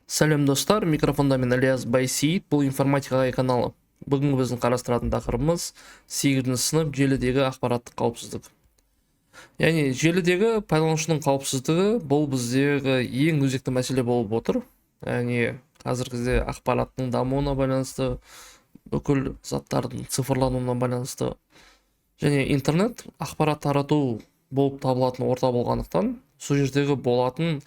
Сәлем достар, микрофонда мен Ильяс Байсейіт, бұл информатикаға каналы. Бүгінгі біздің қарастыратын тақырыбымыз 8 сынып желідегі ақпараттық қауіпсіздік. Яғни желідегі пайдаланушының қауіпсіздігі бұл біздегі ең өзекті мәселе болып отыр. Яғни қазіргі кезде ақпараттың дамуына байланысты, бүкіл заттардың цифрлануына байланысты және интернет ақпарат тарату болып табылатын орта болғандықтан, сол жердегі болатын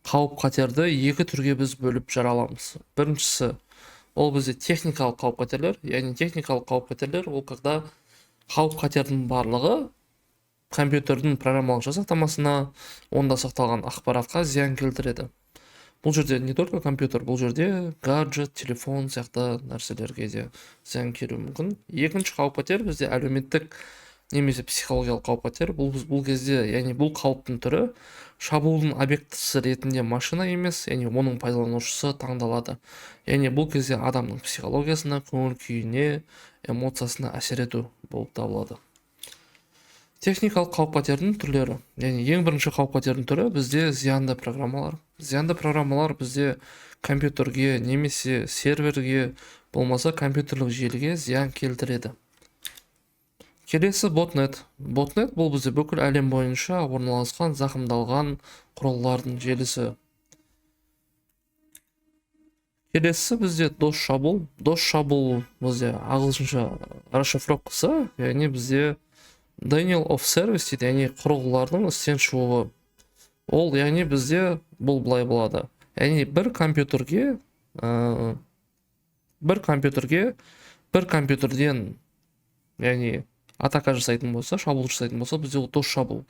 қауіп-қатерді екі түрге біз бөліп жара аламыз. Біріншісі, ол бізде техникалық қауіп-қатерлер, яғни техникалық қауіп-қатерлер ол когда қауіп-қатердің барлығы компьютердің программалық жасақтамасына, онда сақталған ақпаратқа зиян келтіреді. Бұл жерде не только компьютер, бұл жерде гаджет, телефон сияқты нәрселерге де зиян келуі мүмкін. Екінші қауіп-қатер бізде әлеуметтік немесе психологиялық қауіп-қатер. Бұл кезде, яғни бұл қауіптің түрі шабуылдың объектісі ретінде машина емес, яғни оның пайдаланушысы таңдалады. Яғни бұл кезде адамның психологиясына, көңіл күйіне, эмоциясына әсер ету болып табылады. Техникалық қауіп-қатердің түрлері. Яғни ең бірінші қауіп-қатердің түрі бізде зиянды программалар. Зиянды программалар бізде компьютерге немесе серверге, болмаса компьютерлік желіге зиян келтіреді. Келесі ботнет. Ботнет бұл бізде бүкіл әлем бойынша орналасқан зақымдалған құрылғылардың желісі. Келесі бізде дос шабуыл. Дос шабуыл бізде ағылшынша расшифровкасы, яғни бізде Denial of Service дейді, яғни құрылғылардың істен шығуы. Ол яғни бізде бұл былай болады. Яғни бір компьютерден яғни атака жасайтын болса, шабуыл жасайтын болса, бізде ол дос шабуыл.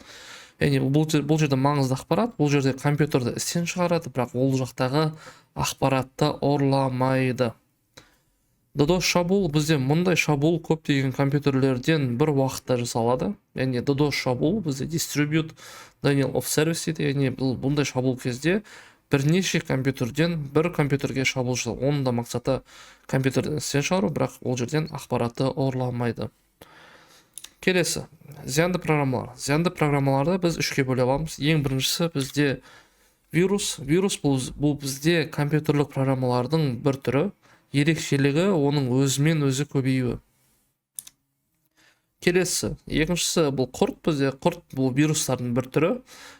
Яғни бұл жерде маңызды ақпарат, бұл жерде компьютерді істен шығарады, бірақ ол жақтағы ақпаратты орламайды. DDoS шабуыл бізде мұндай шабуыл көптеген компьютерлерден бір уақытта жасалады. Яғни DDoS шабуыл бізде Distribute Denial of Service дейді, яғни бұндай шабуыл кезде бірнеше компьютерден бір компьютерге шабуыл жасау. Оның да мақсаты компьютерден істен шығару, бірақ ол жерден ақпаратты орламайды. Келесі, зиянды программалар. Зиянды программаларды біз үшке бөле аламыз. Ең біріншісі бізде вирус. Вирус бұл бізде компьютерлік программалардың бір түрі. Ерекшелігі оның өзімен өзі көбеюі. Келесі, екіншісі бұл құрт. Бізде құрт бұл вирустардың бір түрі.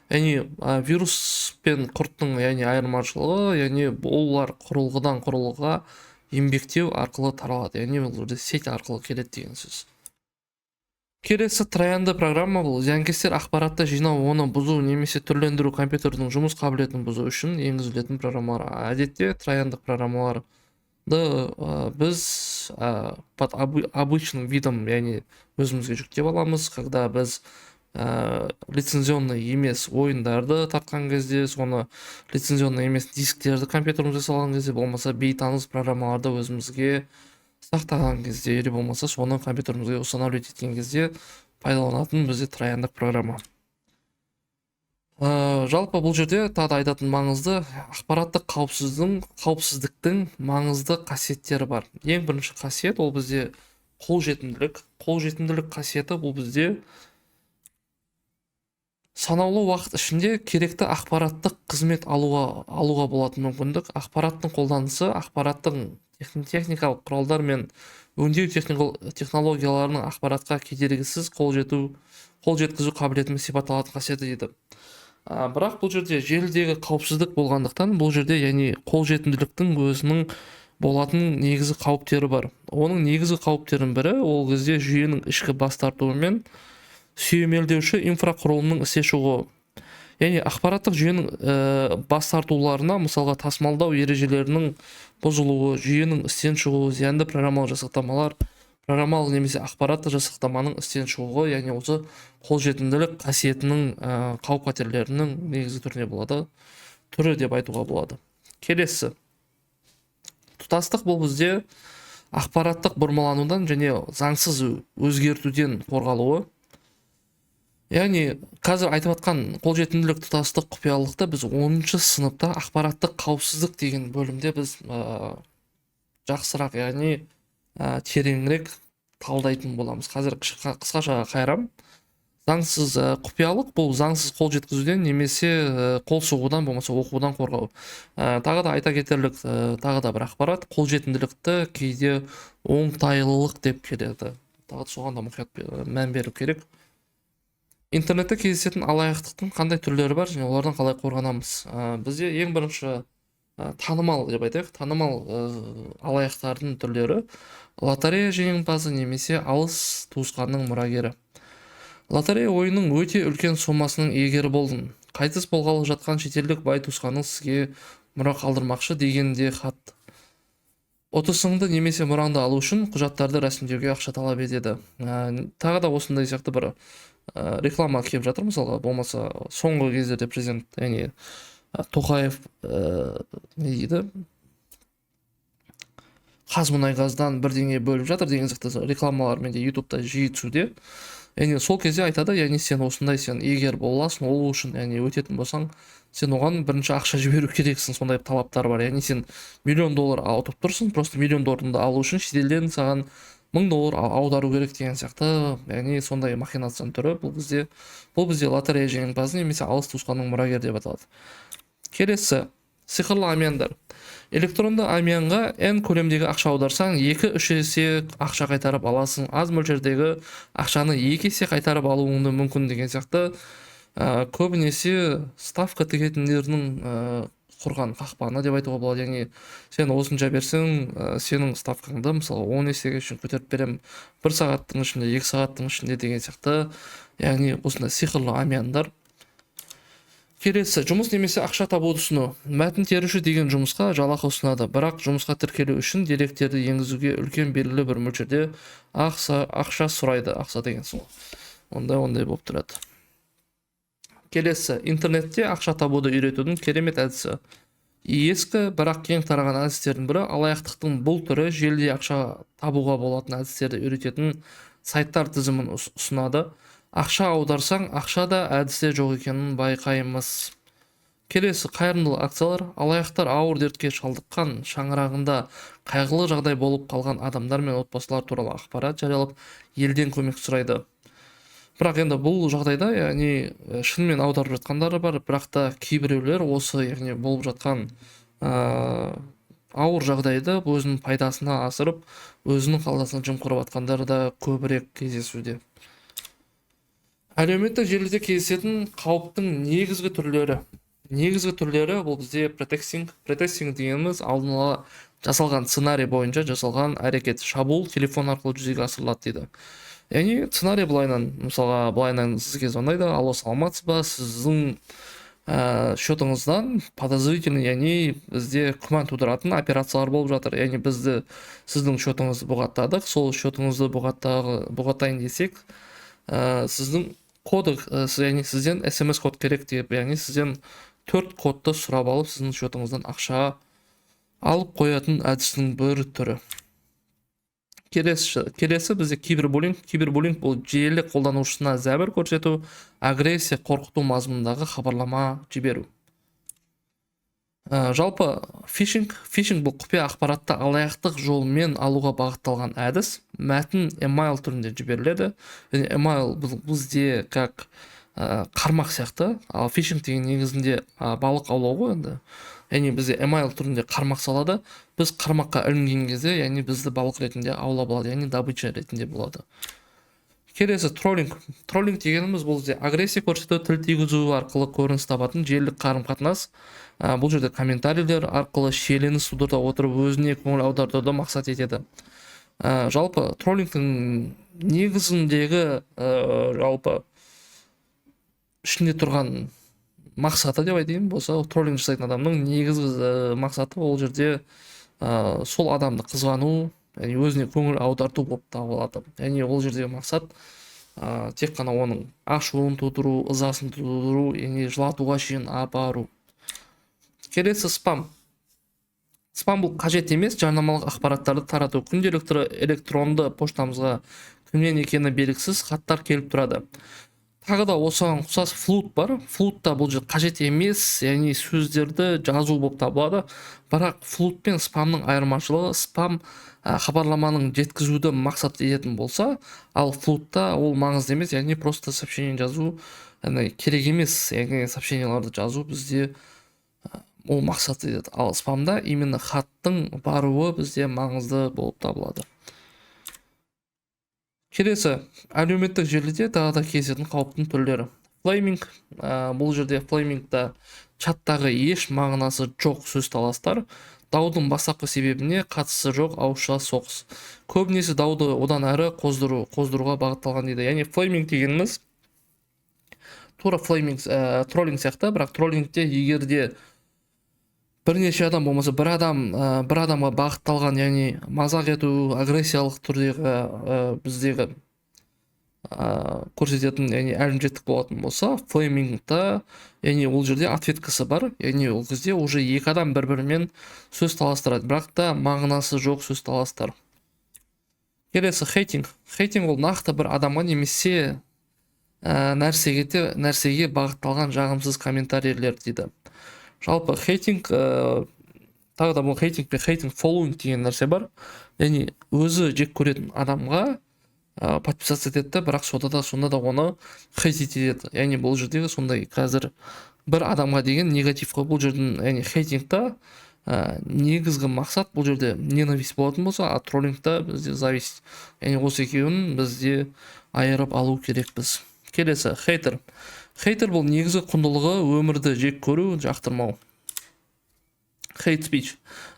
Яғни вирус пен құрттың яғни айырмашылығы, яғни олар құрылғыдан құрылғыға еңбектеу арқылы таралады. Яғни бұл сеть арқылы келеді деген сөз. Келесі троянды программа бұл зиянкестер ақпаратты жинау, оны бұзу немесе түрлендіру компьютердің жұмыс қабілетін бұзу үшін енгізілетін программалар. Әдетте трояндық программаларды біз под обычным видом, яғни өзімізге жүктеп аламыз, когда біз лицензионный емес ойындарды тартқан кезде, соны лицензионный емес дисктерді компьютерімізге салған кезде, болмаса бейтаныс программаларды өзімізге сақтаған кезде, или болмаса соны компьютерімізге устанавливать еткен кезде пайдаланатын бізде трояндық программа. Жалпы бұл жерде тағы айтатын маңызды ақпараттық қауіпсіздіктің маңызды қасиеттері бар. Ең бірінші қасиет ол бізде қолжетімділік. Қолжетімділік қасиеті бұл бізде санаулы уақыт ішінде керекті ақпараттық қызмет алуға болатын мүмкіндік. Ақпараттың қолданысы, ақпараттың техникалық құралдар мен өңдеу технологияларының ақпаратқа кедергісіз қол жеткізу қабілетімен сипатталатын қасиеті еді. Бірақ бұл жерде желідегі қауіпсіздік болғандықтан, бұл жерде яғни қолжетімділіктің өзінің болатын негізі қауіптері бар. Оның негізі қауіптерінің бірі ол кезде жүйенің ішкі бас тартуы мен сүйемелдеуші инфрақұрылымның істен шығуы. Яғни ақпараттық жүйенің бас тартуларына, мысалға тасымалдау ережелерінің бұзылуы, жүйенің істен шығуы, зиянды программалық жасақтамалар, программалық немесе ақпаратты жасақтаманың істен шығуы, яғни осы қолжетімділік қасиетінің қауіп-қатерлерінің негізгі түрі деп айтуға болады. Келесі, тұтастық бұл бізде ақпараттық бұрмаланудан және заңсыз өзгертуден қорғалуы. Яғни қазір айтып атқан қолжетімділік, тұтастық, құпиялылықты біз 10-шы сыныпта ақпараттық қауіпсіздік деген бөлімде біз жақсырақ, яғни тереңірек талдайтын боламыз. Қазір қысқаша қайрам. заңсыз құпиялық бұл заңсыз қол жеткізуден немесе қол соғудан болмаса оқудан қорғау. Тағы да айта кетерлік тағы да бір ақпарат, қолжетімділікті кейде оңтайлылық деп келеді. Тағы да соған да мұқият мән беру керек. Интернетте кездесетін алаяқтықтың қандай түрлері бар және олардан қалай қорғанамыз? Бізде ең бірінші танымал деп айтайық, танымал алаяқтардың түрлері лотерея жеңімпазы немесе алыс туысқанның мұрагері. Лотерея ойынның өте үлкен сомасының иегері болдың. Қайтыс болғалы жатқан шетелдік бай туысқаның сізге мұра қалдырмақшы дегенде хат. Ұтысыңды немесе мұраңды алу үшін құжаттарды рәсімдеуге ақша талап етеді. Тағы да осындай сияқты бір реклама келіп жатыр, мысалға, болмаса соңғы кездерде президент, яғни Тоқаев не дейді, Қазмұнайгаздан бірдеңе бөліп жатыр деген сияқты рекламалар менде ютубта жиі түсуде. Яғни сол кезде айтады, яғни сен осындай, сен егер боласың, ол үшін, яғни өтетін болсаң, сен оған бірінші ақша жіберу керексің, сондай талаптар бар. Яғни сен $1 миллион ұтып тұрсың, просто $1 миллион алу үшін шетелден саған $1000 аудару керек деген сияқты, яғни сондай махинацияның түрі. Бұл бізде лотерея жеңімпазы немесе алыс туысқанның мұрагері деп аталады. Келесі, сиқырлы амьяндар. Электронды амьянға N көлемдегі ақша аударсаң, 2-3 есе ақша қайтарып аласың. Аз мөлшердегі ақшаны 2 есе қайтарып алуыңды мүмкін деген сияқты. Көбінесе ставка тігетіндердің құрған қақпаны деп айтуға болады. Яғни сен осынша берсең, сенің ставкаңды мысалы 10 есеге үшін көтеріп берем, 1 сағаттың ішінде, 2 сағаттың ішінде деген сияқты. Яғни осындай сиқырлы амьяндар. Келесі, жұмыс немесе ақша табуды ұсыну. Мәтін теруші деген жұмысқа жалақы ұсынады, бірақ жұмысқа тіркелу үшін деректерді енгізуге үлкен белгілі бір мөлшерде ақша сұрайды. Ақша деген сол. Ондай болып тұрады. Келесі, интернетте ақша табуды үйретудің керемет әдісі. Ескі, бірақ кең тараған әдістердің бірі, алаяқтықтың бұл түрі желіде ақша табуға болатын әдістерді үйрететін сайттар тізімін ұсынады. Ақша аударсаң, ақша да әдісте жоқ екенін байқаймыз. Келесі, қайырымдылық акциялар. Алаяқтар ауыр дертке шалдыққан шаңырағында қайғылы жағдай болып қалған адамдар мен отбасылар туралы ақпарат жариялап, елден көмек сұрайды. Бірақ енді бұл жағдайда, яғни шынымен аударып жатқандары бар, бірақ та кейбіреулер осы, яғни болып жатқан ауыр жағдайды өзінің пайдасына асырып, өзінің қаласын жымқырып жатқандары да көбірек кездесуде. Әлеуметтік желіде кездесетін қауіптің негізгі түрлері бұл бізде протекстинг. Протекстинг дегеніміз алдын ала жасалған сценарий бойынша жасалған әрекет, шабуыл телефон арқылы жүзеге асырылады дейді. Яғни сценарий былайынан сізге звондайды, алло, саламатсыз ба, сіздің счетыңыздан подозрительный, яғни бізде күмән тудыратын операциялар болып жатыр. Яғни сіздің счетыңызды бұғаттадық, сол счетыңызды бұғаттайын десек, сіздің коды, яғни сізден SMS код керек деп, яғни сізден 4 кодты сұрап алып, сіздің счетыңыздан ақша алып қоятын әдістің бір түрі. Келесі бізде кибербуллинг. Кибербуллинг бұл желі қолданушысына зәбір көрсету, агрессия, қорқыту мазмұнындағы хабарлама жіберу. Жалпы фишинг бұл құпия ақпаратты алаяқтық жолмен алуға бағытталған әдіс. Мәтін email түрінде жіберіледі. Email бұл бізде как қармақ сияқты, ал фишинг деген негізінде балық аулау ғой енді. Яғни бізде email түрінде қармақ салады. Біз қармаққа ілінген кезде, яғни бізді балық ретінде аулап алады, яғни добыча ретінде болады. Келесі, троллинг. Троллинг дегеніміз бұл бізде агрессия көрсету, тіл тигізу арқылы көрініс табатын желілік қарым-қатынас. Бұл жерде комментарийлер арқылы шиеленіс тудырта отырып өзіне көңіл аудартуды мақсат етеді. Жалпы троллингтің негізіндегі жалпы ішінде тұрған мақсаты деп айтайын болса, троллинг жасайтын адамның негізгі мақсаты ол жерде сол адамды қызғану, яғни өзіне көңіл аударту болып табылады. Яғни ол жердегі мақсат тек қана оның ашуын тудыру, ызасын тудыру, яғни жылатуға шейін апару. Келесі, спам. Спам бұл қажет емес жарнамалық ақпараттарды тарату. Күнделікті электронды поштамызға кімнен екені белгісіз хаттар келіп тұрады. тағы да осыған ұқсас флут бар. Флутта бұл жерде қажет емес, яғни сөздерді жазу болып табылады. Бірақ флут пен спамның айырмашылығы, спам хабарламаның жеткізуді мақсат ететін болса, ал флутта ол маңызды емес, яғни просто сообщение жазу керек емес, яғни сообщенияларды жазу бізде ол мақсат етеді. Ал спамда именно хаттың баруы бізде маңызды болып табылады. Келесі, әлеуметтік желіде тағы да кездесетін қауіптің түрлері. Флейминг, бұл жерде флеймингта чаттағы еш мағынасы жоқ сөз таластар, даудың бастапқы себебіне қатысы жоқ ауызша соғыс. Көбінесе дауды одан әрі қоздыруға бағытталған дейді. Яғни флейминг дегеніміз тура флейминг троллинг сияқты, бірақ троллингте егерде бірнеше адам болмаса бір адамға бағытталған, яғни мазақ ету, агрессиялық түрдегі біздегі көрсететін, яғни әлімжеттік болатын болса, флеймингта, яғни ол жерде ответкасы бар, яғни ол кезде уже екі адам бір-бірімен сөз таластырады, бірақ та мағынасы жоқ сөз таластар. Келесі, хейтинг. Хейтинг ол нақты бір адамға немесе нәрсеге бағытталған жағымсыз комментарийлер дейді. Жалпы хейтинг, тағы да бұл хейтинг пен хейтинг фоллоуинг деген нәрсе бар. Яғни өзі жек көретін адамға подписаться етеді, бірақ сонда да оны хейтить етеді. Яғни бұл жердегі сондай қазір бір адамға деген негатив қой. Бұл жердің, яғни хейтингта негізгі мақсат бұл жерде ненависть болатын болса, а троллингта бізде зависть. Яғни осы екеуін бізде айырып алу керекпіз. Келесі, хейтер. Хейтер бұл негізгі құндылығы өмірді жек көру, жақтырмау. Hate speech.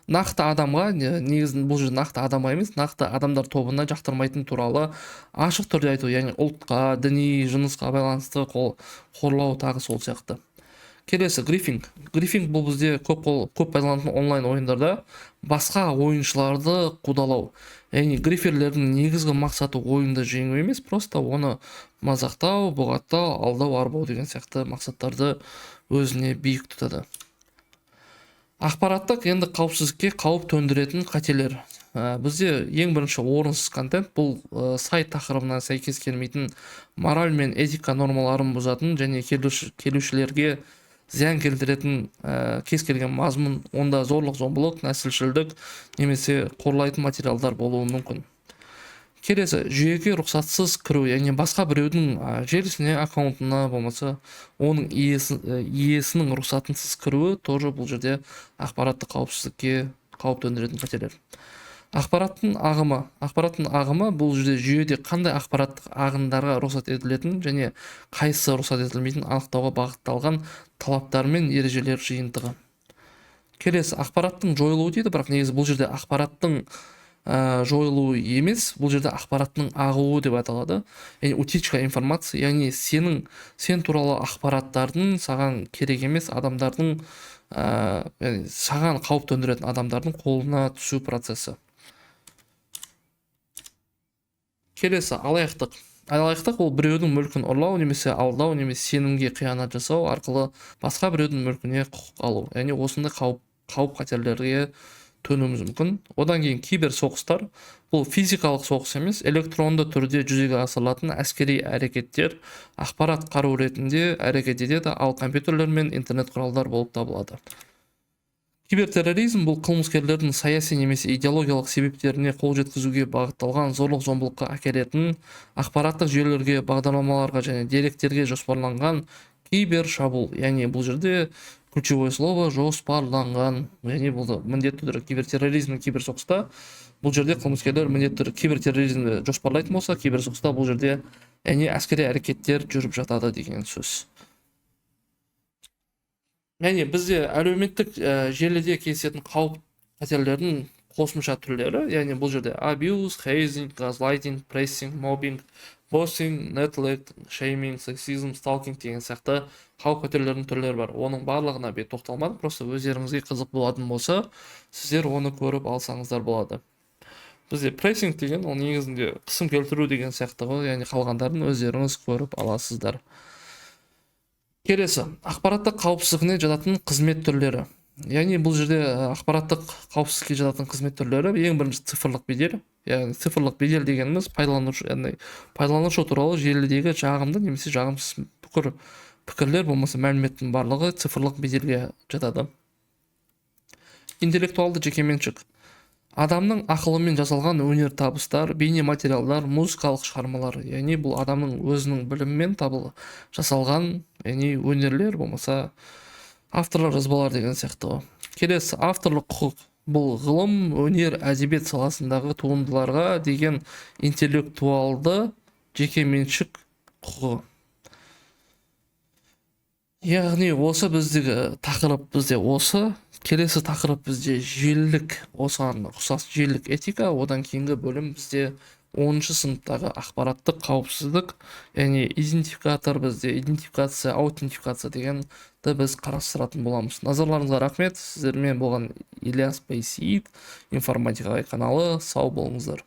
Нақты адамға, негізін бұл жерде нақты адамға емес, нақты адамдар тобына жақтырмайтын туралы ашық түрде айту, яғни ұлтқа, діни, жынысқа байланысты қорлау тағы сол сияқты. Келесі, грифинг. Грифинг бұл бізде көп пайдаланатын онлайн ойындарда басқа ойыншыларды қудалау. Яғни гриферлердің негізгі мақсаты ойынды жеңу емес, просто оны мазақтау, бұғаттау, алдау, арбау деген сияқты мақсаттарды өзіне биік тұтады. Ақпараттық енді қауіпсіздікке қауіп төндіретін қателер. Бізде ең бірінші орынсыз контент бұл сайт тақырыбына сәйкес келмейтін, мораль мен этика нормаларын бұзатын және келушілерге зиян келтіретін кез келген мазмұн, онда зорлық, зомбылық, нәсілшілдік немесе қорлайтын материалдар болуы мүмкін. Келесі, жүйеге рұқсатсыз кіру, яғни басқа біреудің желісіне, аккаунтына болмаса оның иесінің рұқсатынсыз кіруі тоже бұл жерде ақпараттық қауіпсіздікке қауіп төндіретін қателер. Ақпараттың ағымы бұл жерде жүйеде қандай ақпараттық ағындарға рұқсат етілетін және қайсысы рұқсат етілмейтін анықтауға бағытталған талаптар мен ережелер жиынтығы. Келесі, ақпараттың жойылуы дейді, бірақ негізі бұл жерде ақпараттың жойылуы емес, бұл жерде ақпараттың ағуы деп аталады. Яғни утечка информация, яғни сен туралы ақпараттардың саған керек емес адамдардың, саған қауіп төндіретін адамдардың қолына түсу процесі. Келесі, алаяқтық. Алаяқтық ол біреудің мүлкін ұрлау немесе алдау немесе сенімге қиянат жасау арқылы басқа біреудің мүлкіне құқық алу. Яғни осындай қауіп қатерлерге төнуіміз мүмкін. Одан кейін киберсоғыстар. Бұл физикалық соғыс емес, электронды түрде жүзеге асырылатын әскери әрекеттер ақпарат қару ретінде әрекет етеді, ал компьютерлер мен интернет құралдар болып табылады. Кибертерроризм бұл қылмыскерлердің саяси немесе идеологиялық себептеріне қол жеткізуге бағытталған зорлық-зомбылыққа әкелетін ақпараттық жүйелерге, бағдарламаларға және деректерге жоспарланған кибершабуыл. Яғни бұл жерде ключевое слово жоспарланған. Яғни бұл міндетті түрде кибертерроризм, киберсоғыста бұл жерде қылмыскерлер міндетті түрде кибертерроризмді жоспарлайтын болса, киберсоғыста бұл жерде яғни әскери әрекеттер жүріп жатады деген сөз. Яғни бізде әлеуметтік желіде кездесетін қауіп қатерлердің қосымша түрлері, яғни бұл жерде abuse, hazing, gaslighting, pressing, mobbing, bossing, neglect, shaming, sexism, stalking деген сияқты қауіп қатерлердің түрлері бар. Оның барлығына бет тоқталмадым, просто өздеріңізге қызық болатын болса, сіздер оны көріп алсаңыздар болады. Бізде прессинг деген ол негізінде қысым келтіру деген сияқты ғой, яғни қалғандарын өздеріңіз көріп аласыздар. Келесі, ақпараттық қауіпсіздігіне жататын қызмет түрлері. яғни бұл жерде ақпараттық қауіпсіздікке жататын қызмет түрлері ең бірінші цифрлық бедел. Яғни цифрлық бедел дегеніміз пайдаланушы, яғни пайдаланушы туралы желідегі жағымды немесе жағымсыз пікірлер болмаса мәліметтің барлығы цифрлық беделге жатады. Интеллектуалды жекеменшік. Адамның ақылымен жасалған өнер табыстар, бейне материалдар, музыкалық шығармалар. Яғни бұл адамның өзінің білімімен жасалған, яғни өнерлер болмаса авторлар жазбалар деген сияқты. Келесі авторлық құқық. Бұл ғылым, өнер, әдебиет саласындағы туындыларға деген интеллектуалды жекеменшік құқығы. Яғни осы біздегі тақырып бізде осы. Келесі тақырып бізде желілік, осыған ұқсас желілік этика. Одан кейінгі бөлім бізде 10-шы сыныптағы ақпараттық қауіпсіздік, яғни идентификатор, бізде идентификация, аутентификация дегенді біз қарастыратын боламыз. Назарларыңызға рахмет. Сіздермен болған Ильяс Байсейіт, информатика каналы. Сау болыңыздар.